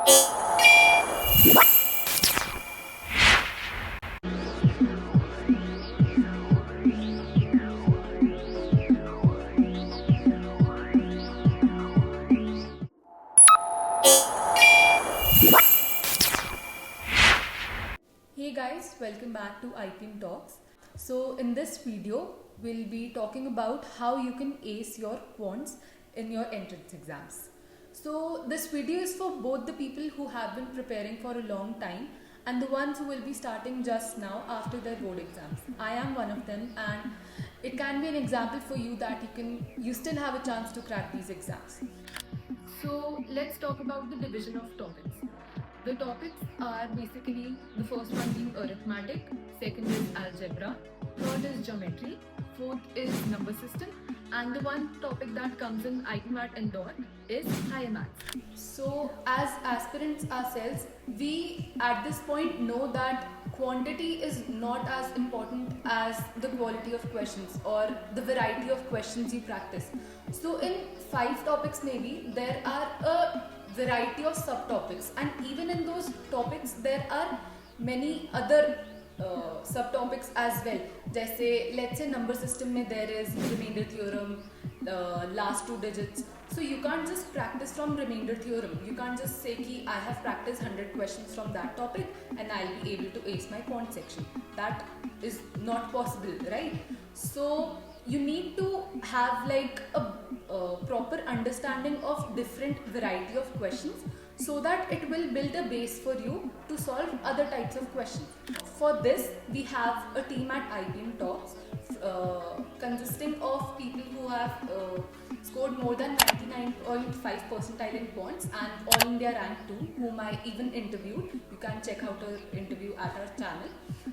Hey guys, welcome back to IPM Talks. So in this video, we'll be talking about how you can ace your quants in your entrance exams. So this video is for both the people who have been preparing for a long time and the ones who will be starting just now after their board exams. I am one of them, and it can be an example for you that you still have a chance to crack these exams. So let's talk about the division of topics. The topics are basically the first one being arithmetic, second is algebra, third is geometry, fourth is number system, and the one topic that comes in IPMAT and DOT is higher maths. So as aspirants ourselves, we at this point know that quantity is not as important as the quality of questions or the variety of questions you practice. So in 5 topics maybe there are a variety of subtopics, and even in those topics there are many other subtopics as well. जैसे let's say number system में there is remainder theorem, last 2 digits. So you can't just practice from remainder theorem. You can't just say कि I have practiced 100 questions from that topic and I'll be able to ace my quant section. That is not possible, right? So you need to have like a proper understanding of different variety of questions so that it will build a base for you to solve other types of questions. For this, we have a team at IPM Talks consisting of people who have scored more than 99.5 percentile in quants and all India rank 2, whom I even interviewed. You can check out our interview at our channel.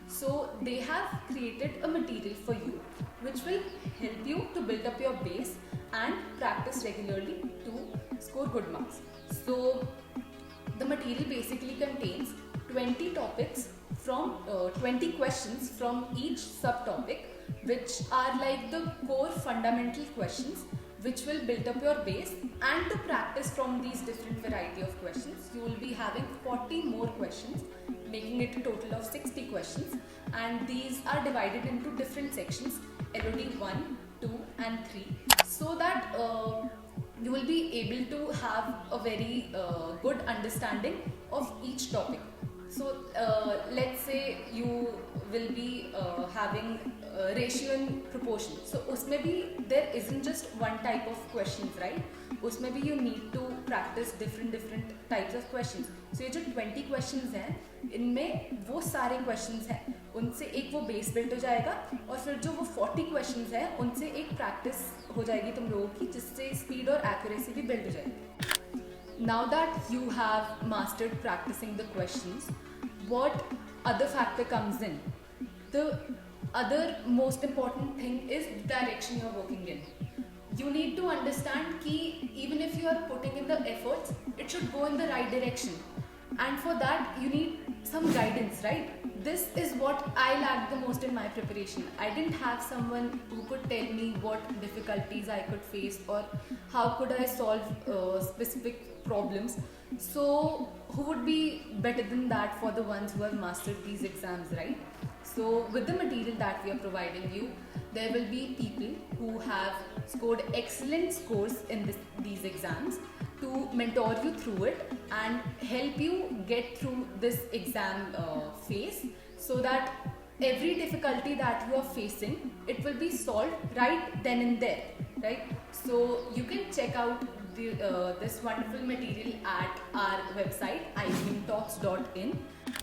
So they have created a material for you which will help you to build up your base and practice regularly to score good marks. So the material basically contains 20 topics from 20 questions from each subtopic, which are like the core fundamental questions which will build up your base. And to practice from these different variety of questions, you will be having 40 more questions, making it a total of 60 questions, and these are divided into different sections, LOD 1, 2 and 3, so that you will be able to have a very good understanding of each topic. So let's say you will be having ratio and proportion. So उसमें भी there isn't just one type of questions, right? उसमें भी you need to practice different types of questions. So ये जो 20 questions हैं, इनमें वो सारे questions हैं, उनसे एक वो base build हो जाएगा, और फिर जो वो 40 questions हैं, उनसे एक practice हो जाएगी तुम लोगों की, जिससे speed और accuracy भी build हो जाएगी. Now that you have mastered practicing the questions, what other factor comes in? The other most important thing is the direction you are working in. You need to understand कि even if you are putting in the efforts, it should go in the right direction. And for that, you need some guidance, right? This is what I lacked the most in my preparation. I didn't have someone who could tell me what difficulties I could face or how could I solve specific problems. So who would be better than that for the ones who have mastered these exams, right? So with the material that we are providing you, there will be people who have scored excellent scores in these exams to mentor you through it and help you get through this exam phase, so that every difficulty that you are facing, it will be solved right then and there, right? So you can check out this wonderful material at our website ipmtalks.in.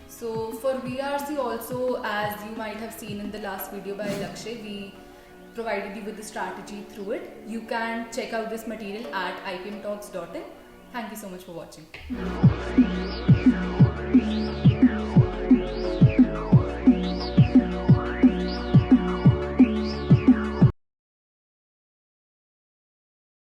So for VRC also, as you might have seen in the last video by Lakshay, we provided you with the strategy through it. You can check out this material at ipmtalks.in. Thank you so much for watching.